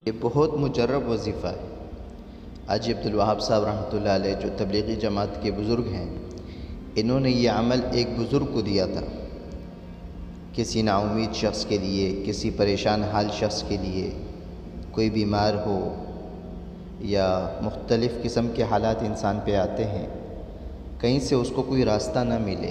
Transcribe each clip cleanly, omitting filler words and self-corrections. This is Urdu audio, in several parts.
یہ بہت مجرب وظیفہ ہے۔ حاجی عبدالوہاب صاحب رحمۃ اللہ علیہ جو تبلیغی جماعت کے بزرگ ہیں، انہوں نے یہ عمل ایک بزرگ کو دیا تھا، کسی نا امید شخص کے لیے، کسی پریشان حال شخص کے لیے، کوئی بیمار ہو یا مختلف قسم کے حالات انسان پہ آتے ہیں، کہیں سے اس کو کوئی راستہ نہ ملے،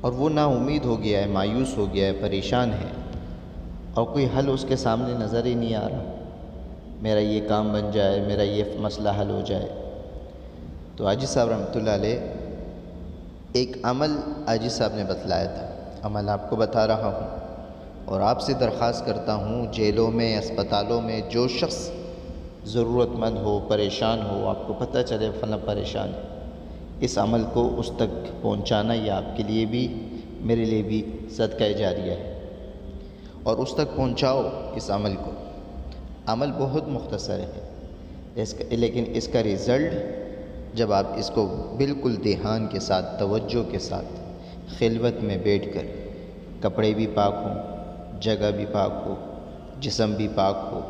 اور وہ نا امید ہو گیا ہے، مایوس ہو گیا ہے، پریشان ہے اور کوئی حل اس کے سامنے نظر ہی نہیں آ رہا، میرا یہ کام بن جائے، میرا یہ مسئلہ حل ہو جائے۔ تو حاجی صاحب رحمۃ اللہ علیہ ایک عمل حاجی صاحب نے بتلایا تھا، عمل آپ کو بتا رہا ہوں اور آپ سے درخواست کرتا ہوں، جیلوں میں، اسپتالوں میں جو شخص ضرورت مند ہو، پریشان ہو، آپ کو پتہ چلے فلاں پریشان ہے، اس عمل کو اس تک پہنچانا یہ آپ کے لیے بھی میرے لیے بھی صدقہ جاریہ ہے، اور اس تک پہنچاؤ اس عمل کو۔ عمل بہت مختصر ہے لیکن اس کا رزلٹ جب آپ اس کو بالکل دھیان کے ساتھ، توجہ کے ساتھ، خلوت میں بیٹھ کر، کپڑے بھی پاک ہوں، جگہ بھی پاک ہو، جسم بھی پاک ہو،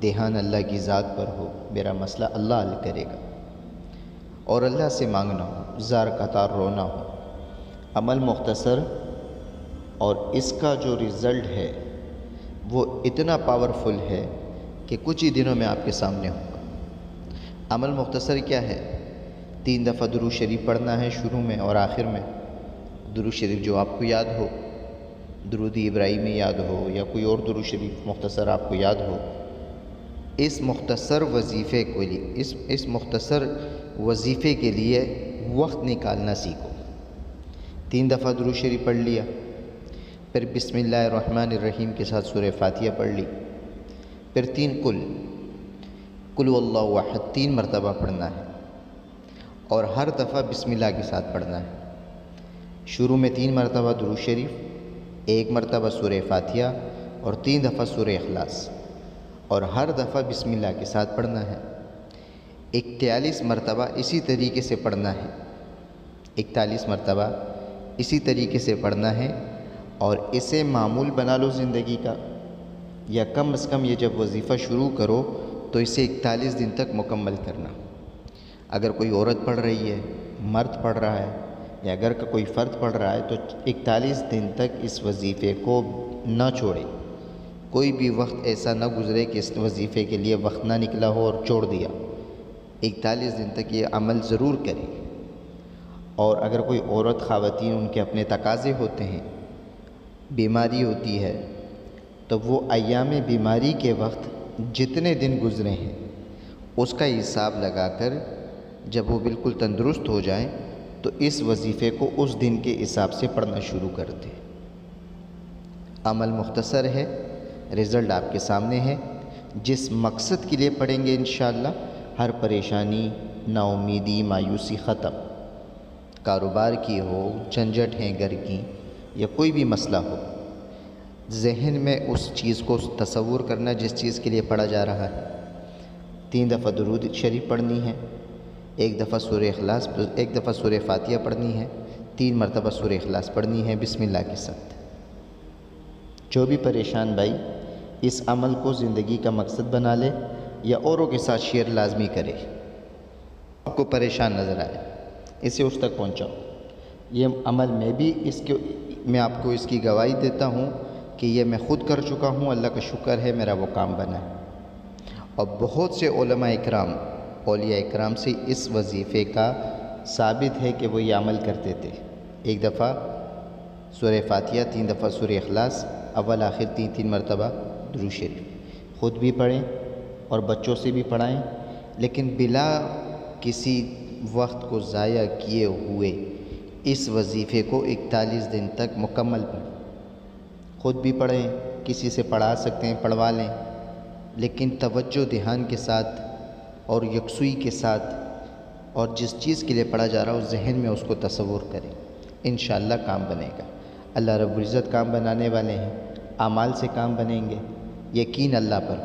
دھیان اللہ کی ذات پر ہو، میرا مسئلہ اللہ حل کرے گا، اور اللہ سے مانگنا ہو، زار قطار رونا ہو۔ عمل مختصر اور اس کا جو رزلٹ ہے وہ اتنا پاورفل ہے کہ کچھ ہی دنوں میں آپ کے سامنے ہوگا۔ عمل مختصر کیا ہے؟ 3 دفعہ درود شریف پڑھنا ہے شروع میں اور آخر میں، درود شریف جو آپ کو یاد ہو، درود ابراہیمی یاد ہو یا کوئی اور درود شریف مختصر آپ کو یاد ہو۔ اس مختصر وظیفے کو اس مختصر وظیفے کے لیے وقت نکالنا سیکھو۔ 3 دفعہ درود شریف پڑھ لیا، پھر بسم اللہ الرحمن الرحیم کے ساتھ سورہ فاتحہ پڑھ لی، پھر 3 قل اللہ احد 3 مرتبہ پڑھنا ہے اور ہر دفعہ بسم اللہ کے ساتھ پڑھنا ہے۔ شروع میں 3 مرتبہ درود شریف، 1 مرتبہ سورہ فاتحہ اور 3 دفعہ سورہ اخلاص، اور ہر دفعہ بسم اللہ کے ساتھ پڑھنا ہے۔ 41 مرتبہ اسی طریقے سے پڑھنا ہے، 41 مرتبہ اسی طریقے سے پڑھنا ہے، اور اسے معمول بنا لو زندگی کا، یا کم از کم یہ جب وظیفہ شروع کرو تو اسے 41 دن تک مکمل کرنا۔ اگر کوئی عورت پڑھ رہی ہے، مرد پڑھ رہا ہے یا اگر کا کوئی فرد پڑھ رہا ہے تو 41 دن تک اس وظیفے کو نہ چھوڑے۔ کوئی بھی وقت ایسا نہ گزرے کہ اس وظیفے کے لیے وقت نہ نکلا ہو اور چھوڑ دیا۔ 41 دن تک یہ عمل ضرور کرے۔ اور اگر کوئی عورت، خواتین، ان کے اپنے تقاضے ہوتے ہیں، بیماری ہوتی ہے، تو وہ ایام بیماری کے وقت جتنے دن گزرے ہیں اس کا حساب لگا کر جب وہ بالکل تندرست ہو جائیں تو اس وظیفے کو اس دن کے حساب سے پڑھنا شروع کر دیں۔ عمل مختصر ہے، رزلٹ آپ کے سامنے ہے۔ جس مقصد کے لیے پڑھیں گے انشاءاللہ ہر پریشانی، نا امیدی، مایوسی ختم۔ کاروبار کی ہو، جھنجھٹ ہیں گھر کی، یا کوئی بھی مسئلہ ہو، ذہن میں اس چیز کو تصور کرنا جس چیز کے لیے پڑھا جا رہا ہے۔ 3 دفعہ درود شریف پڑھنی ہے، 1 دفعہ سورہ اخلاص، 1 دفعہ سورہ فاتحہ پڑھنی ہے، 3 مرتبہ سورہ اخلاص پڑھنی ہے بسم اللہ کے ساتھ۔ جو بھی پریشان بھائی اس عمل کو زندگی کا مقصد بنا لے یا اوروں کے ساتھ شیئر لازمی کرے، آپ کو پریشان نظر آئے اسے اس تک پہنچاؤ۔ یہ عمل میں آپ کو اس کی گواہی دیتا ہوں کہ یہ میں خود کر چکا ہوں، اللہ کا شکر ہے میرا وہ کام بنا ہے۔ اور بہت سے علماء اکرام، اولیاء اکرام سے اس وظیفے کا ثابت ہے کہ وہ یہ عمل کرتے تھے۔ 1 دفعہ سورہ فاتحہ، 3 دفعہ سورہ اخلاص، اول آخر 3 مرتبہ درود شریف۔ خود بھی پڑھیں اور بچوں سے بھی پڑھائیں، لیکن بلا کسی وقت کو ضائع کیے ہوئے اس وظیفے کو 41 دن تک مکمل پڑھیں۔ خود بھی پڑھیں، کسی سے پڑھا سکتے ہیں پڑھوا لیں، لیکن توجہ، دھیان کے ساتھ اور یکسوئی کے ساتھ، اور جس چیز کے لیے پڑھا جا رہا ہو ذہن میں اس کو تصور کریں، انشاءاللہ کام بنے گا۔ اللہ رب العزت کام بنانے والے ہیں، اعمال سے کام بنیں گے، یقین اللہ پر۔